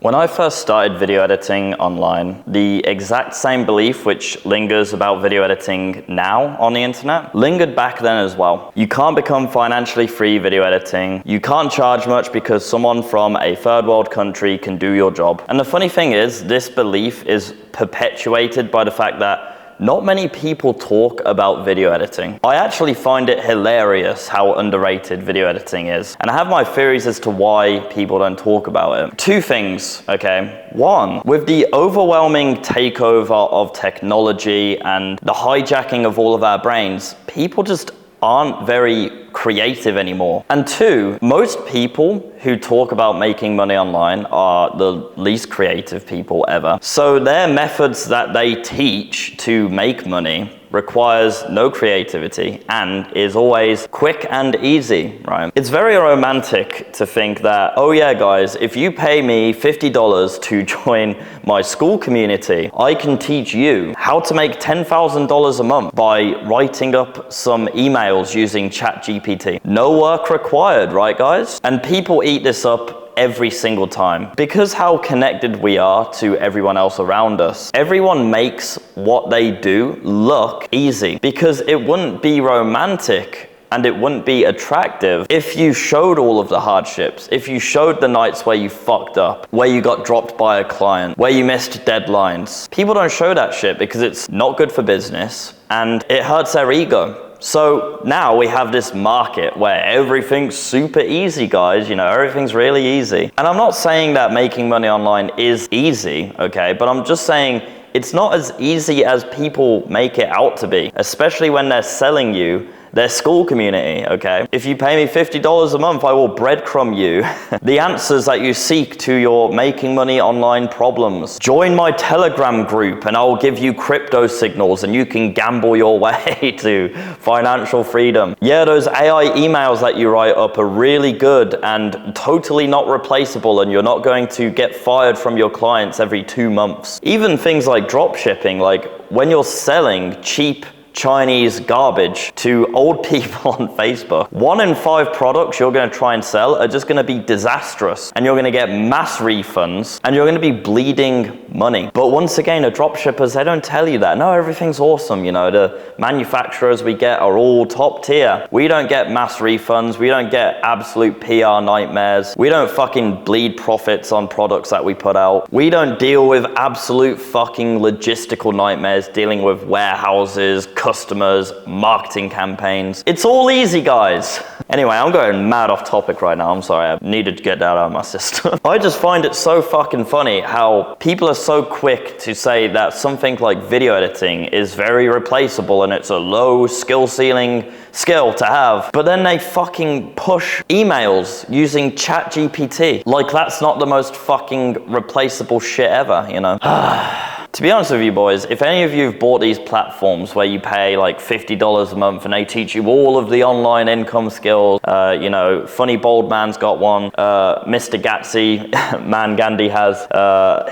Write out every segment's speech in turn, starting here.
When I first started video editing online, the exact same belief which lingers about video editing now on the internet lingered back then as well. You can't become financially free video editing. You can't charge much because someone from a third world country can do your job. And the funny thing is, this belief is perpetuated by the fact that not many people talk about video editing. I actually find it hilarious how underrated video editing is. And I have my theories as to why people don't talk about it. Two things, okay? One, with the overwhelming takeover of technology and the hijacking of all of our brains, people just aren't very creative anymore. And two, most people who talk about making money online are the least creative people ever. So their methods that they teach to make money requires no creativity and is always quick and easy, right? It's very romantic to think that, oh yeah guys, if you pay me $50 to join my school community, I can teach you how to make $10,000 a month by writing up some emails using ChatGPT. No work required, right guys? And people eat this up every single time. Because how connected we are to everyone else around us, everyone makes what they do look easy, because it wouldn't be romantic and it wouldn't be attractive if you showed all of the hardships, if you showed the nights where you fucked up, where you got dropped by a client, where you missed deadlines. People don't show that shit because it's not good for business and it hurts their ego. So now we have this market where everything's super easy, guys, you know, everything's really easy. And I'm not saying that making money online is easy, okay, but I'm just saying it's not as easy as people make it out to be, especially when they're selling you their school community, okay? If you pay me $50 a month, I will breadcrumb you the answers that you seek to your making money online problems. Join my Telegram group and I'll give you crypto signals and you can gamble your way to financial freedom. Yeah, those AI emails that you write up are really good and totally not replaceable, and you're not going to get fired from your clients every 2 months. Even things like drop shipping, like when you're selling cheap Chinese garbage to old people on Facebook, 1 in 5 products you're going to try and sell are just going to be disastrous, and you're going to get mass refunds and you're going to be bleeding money. But once again, the drop shippers, they don't tell you that. No, everything's awesome, you know, the manufacturers we get are all top tier. We don't get mass refunds, we don't get absolute PR nightmares, we don't fucking bleed profits on products that we put out, we don't deal with absolute fucking logistical nightmares dealing with warehouses, customers, marketing campaigns. It's all easy, guys. Anyway, I'm going mad off topic right now. I'm sorry, I needed to get that out of my system. I just find it so fucking funny how people are so quick to say that something like video editing is very replaceable and it's a low skill ceiling skill to have, but then they fucking push emails using ChatGPT. Like that's not the most fucking replaceable shit ever, you know? To be honest with you boys, if any of you have bought these platforms where you pay like $50 a month and they teach you all of the online income skills, you know, Funny Bold Man's got one, Mr. Gatsy, Man Gandhi has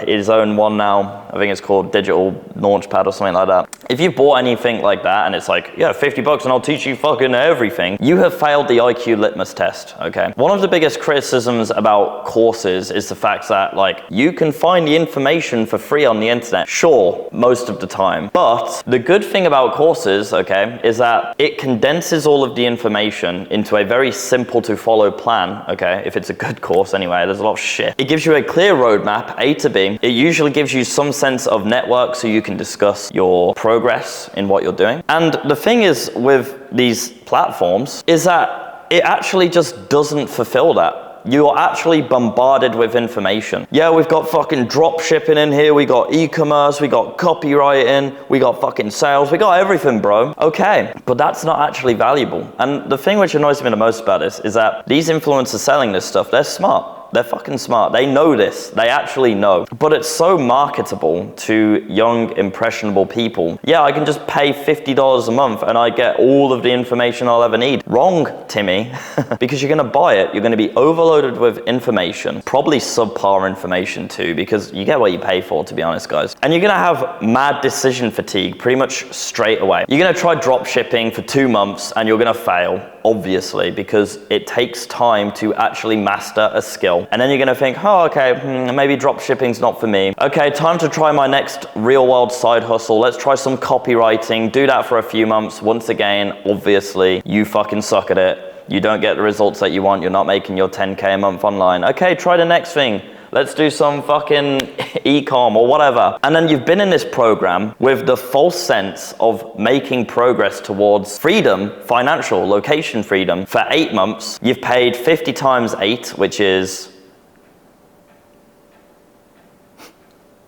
his own one now. I think it's called Digital Launchpad or something like that. If you've bought anything like that and it's like, yeah, $50 and I'll teach you fucking everything, you have failed the IQ litmus test, okay? One of the biggest criticisms about courses is the fact that like you can find the information for free on the internet. Sure, most of the time. But the good thing about courses, okay, is that it condenses all of the information into a very simple to follow plan, okay? If it's a good course anyway, there's a lot of shit. It gives you a clear roadmap, A to B. It usually gives you some sense of network so you can discuss your progress in what you're doing. And the thing is with these platforms is that it actually just doesn't fulfill that. You're actually bombarded with information. Yeah, we've got fucking drop shipping in here, we got e-commerce, we got copywriting, we got fucking sales, we got everything, bro. Okay, but that's not actually valuable. And the thing which annoys me the most about this is that these influencers selling this stuff, they're smart. They're fucking smart. They know this. They actually know. But it's so marketable to young, impressionable people. Yeah, I can just pay $50 a month and I get all of the information I'll ever need. Wrong, Timmy. Because you're gonna buy it, you're gonna be overloaded with information, probably subpar information too, because you get what you pay for, to be honest, guys. And you're gonna have mad decision fatigue pretty much straight away. You're gonna try drop shipping for 2 months and you're gonna fail. obviously, because it takes time to actually master a skill. And then you're gonna think, oh, okay, maybe drop shipping's not for me. Okay, time to try my next real world side hustle. Let's try some copywriting, do that for a few months. Once again, obviously, you fucking suck at it. You don't get the results that you want. You're not making your 10K a month online. Okay, try the next thing. Let's do some fucking e-com or whatever. And then you've been in this program with the false sense of making progress towards freedom, financial, location freedom for 8 months. You've paid 50 times 8, which is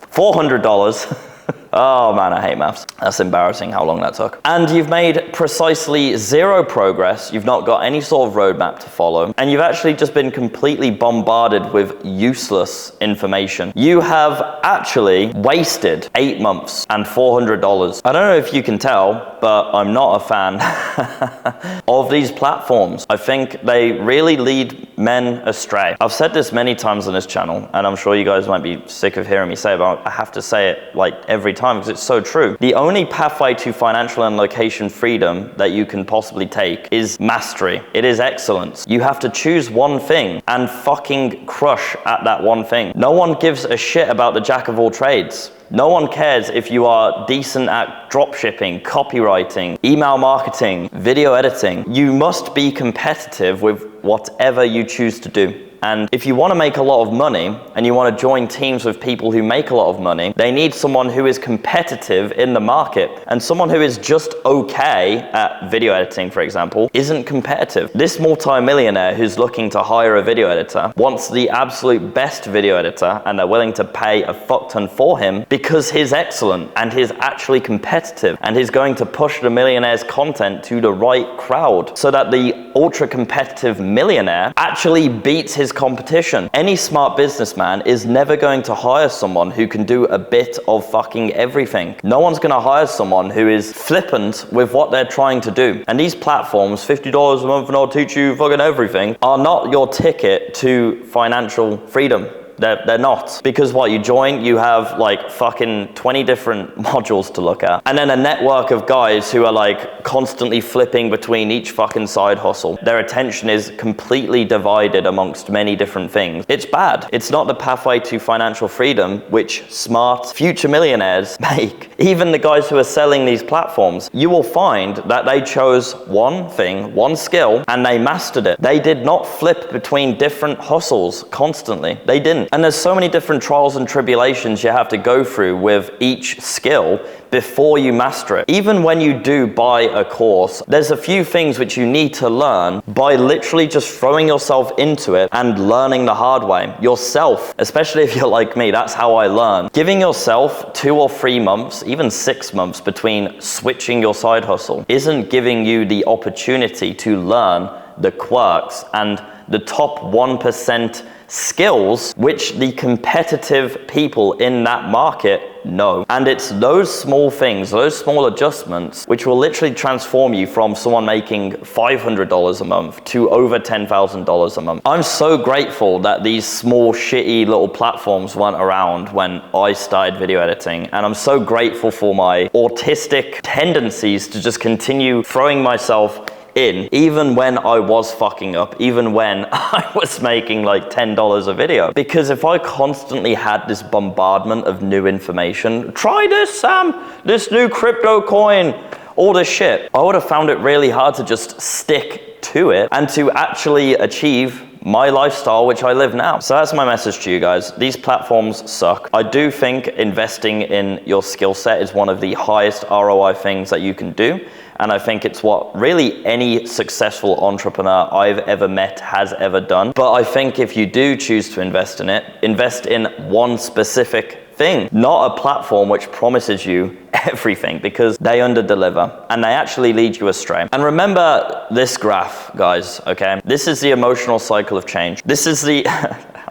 $400. Oh man, I hate maths. That's embarrassing how long that took. And you've made precisely 0 progress. You've not got any sort of roadmap to follow. And you've actually just been completely bombarded with useless information. You have actually wasted 8 months and $400. I don't know if you can tell, but I'm not a fan of these platforms. I think they really lead men astray. I've said this many times on this channel, and I'm sure you guys might be sick of hearing me say it, but I have to say it like every time because it's so true. The only pathway to financial and location freedom that you can possibly take is mastery. It is excellence. You have to choose one thing and fucking crush at that one thing. No one gives a shit about the jack of all trades. No one cares if you are decent at dropshipping, copywriting, email marketing, video editing. You must be competitive with whatever you choose to do. And if you want to make a lot of money and you want to join teams with people who make a lot of money, they need someone who is competitive in the market. And someone who is just okay at video editing, for example, isn't competitive. This multi-millionaire who's looking to hire a video editor wants the absolute best video editor, and they're willing to pay a fuck ton for him because he's excellent and he's actually competitive and he's going to push the millionaire's content to the right crowd so that the ultra competitive millionaire actually beats his competition. Any smart businessman is never going to hire someone who can do a bit of fucking everything. No one's going to hire someone who is flippant with what they're trying to do. And these platforms, $50 a month and I'll teach you fucking everything, are not your ticket to financial freedom. They're not. Because what, you join, you have like fucking 20 different modules to look at. And then a network of guys who are like constantly flipping between each fucking side hustle. Their attention is completely divided amongst many different things. It's bad. It's not the pathway to financial freedom which smart future millionaires make. Even the guys who are selling these platforms, you will find that they chose one thing, one skill, and they mastered it. They did not flip between different hustles constantly. They didn't. And there's so many different trials and tribulations you have to go through with each skill before you master it. Even when you do buy a course, there's a few things which you need to learn by literally just throwing yourself into it and learning the hard way yourself. Especially if you're like me, that's how I learn. Giving yourself 2 or 3 months, even 6 months between switching your side hustle isn't giving you the opportunity to learn the quirks and the top 1% skills which the competitive people in that market know. And it's those small things, those small adjustments, which will literally transform you from someone making $500 a month to over $10,000 a month. I'm so grateful that these small shitty little platforms weren't around when I started video editing, and I'm so grateful for my autistic tendencies to just continue throwing myself in, even when I was fucking up, even when I was making like $10 a video. Because if I constantly had this bombardment of new information, try this, Sam, this new crypto coin, all this shit, I would have found it really hard to just stick to it and to actually achieve my lifestyle, which I live now. So that's my message to you guys. These platforms suck. I do think investing in your skill set is one of the highest ROI things that you can do. And I think it's what really any successful entrepreneur I've ever met has ever done. But I think if you do choose to invest in it, invest in one specific thing, not a platform which promises you everything, because they underdeliver and they actually lead you astray. And remember this graph, guys, okay? This is the emotional cycle of change. This is the,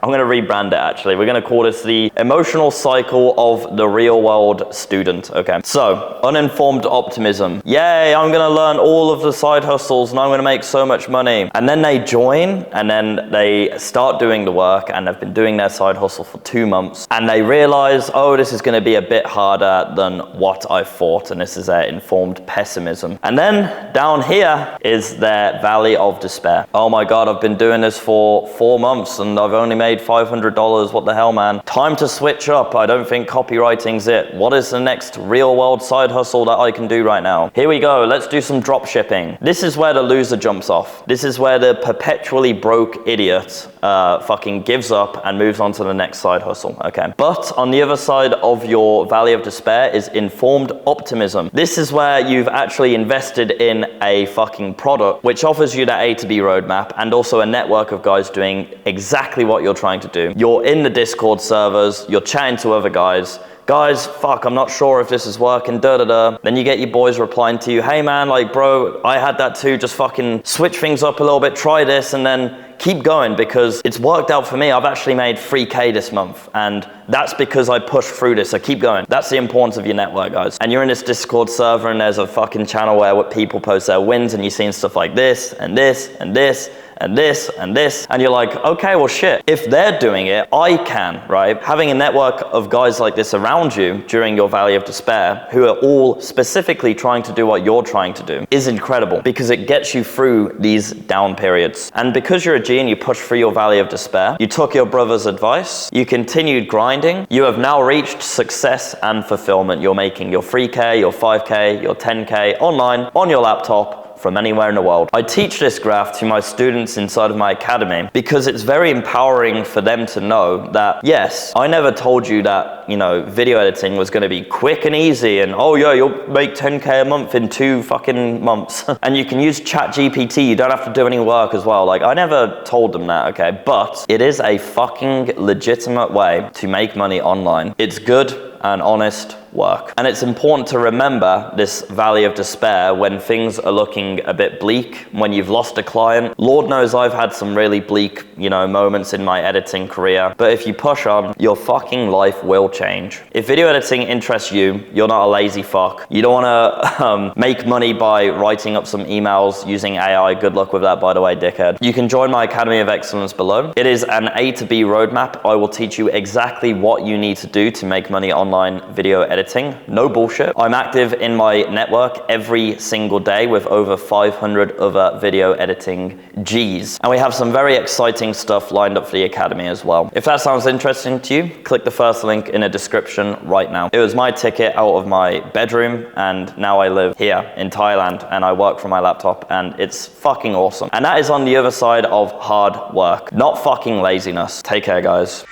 I'm gonna rebrand it actually. We're gonna call this the emotional cycle of the real world student, okay? So, uninformed optimism. Yay, I'm gonna learn all of the side hustles and I'm gonna make so much money. And then they join and then they start doing the work and they've been doing their side hustle for 2 months and they realize, oh, this is gonna be a bit harder than what I thought, and this is their informed pessimism. And then down here is their valley of despair. Oh my God, I've been doing this for 4 months and I've only made $500. What the hell, man? Time to switch up. I don't think copywriting's it. What is the next real world side hustle that I can do right now? Here we go. Let's do some drop shipping. This is where the loser jumps off. This is where the perpetually broke idiot fucking gives up and moves on to the next side hustle, okay? But on the other side of your valley of despair is informed optimism. This is where you've actually invested in a fucking product which offers you that A to B roadmap and also a network of guys doing exactly what you're trying to do. You're in the Discord servers, you're chatting to other guys, fuck, I'm not sure if this is working, da-da-da. Then you get your boys replying to you, hey man, like bro, I had that too, just fucking switch things up a little bit, try this, and then keep going because it's worked out for me. I've actually made 3K this month, and that's because I pushed through this, so keep going. That's the importance of your network, guys. And you're in this Discord server and there's a fucking channel where people post their wins and you're seeing stuff like this, and this, and this, and this, and this, and you're like, okay, well shit, if they're doing it, I can, right? Having a network of guys like this around you during your valley of despair, who are all specifically trying to do what you're trying to do, is incredible because it gets you through these down periods. And because you're a G and you push through your valley of despair, you took your brother's advice, you continued grinding, you have now reached success and fulfillment. You're making your 3K, your 5K, your 10K online on your laptop, from anywhere in the world. I teach this graph to my students inside of my academy because it's very empowering for them to know that, yes, I never told you that, you know, video editing was gonna be quick and easy and, oh yeah, you'll make 10K a month in 2 fucking months. And you can use ChatGPT, you don't have to do any work as well. Like, I never told them that, okay? But it is a fucking legitimate way to make money online. It's good and honest work. And it's important to remember this valley of despair when things are looking a bit bleak, when you've lost a client. Lord knows I've had some really bleak, you know, moments in my editing career. But if you push on, your fucking life will change. If video editing interests you, you're not a lazy fuck. You don't wanna make money by writing up some emails using AI. Good luck with that, by the way, dickhead. You can join my Academy of Excellence below. It is an A to B roadmap. I will teach you exactly what you need to do to make money online video editing. No bullshit. I'm active in my network every single day with over 500 other video editing Gs. And we have some very exciting stuff lined up for the Academy as well. If that sounds interesting to you, click the first link in the description right now. It was my ticket out of my bedroom and now I live here in Thailand and I work from my laptop and it's fucking awesome. And that is on the other side of hard work, not fucking laziness. Take care, guys.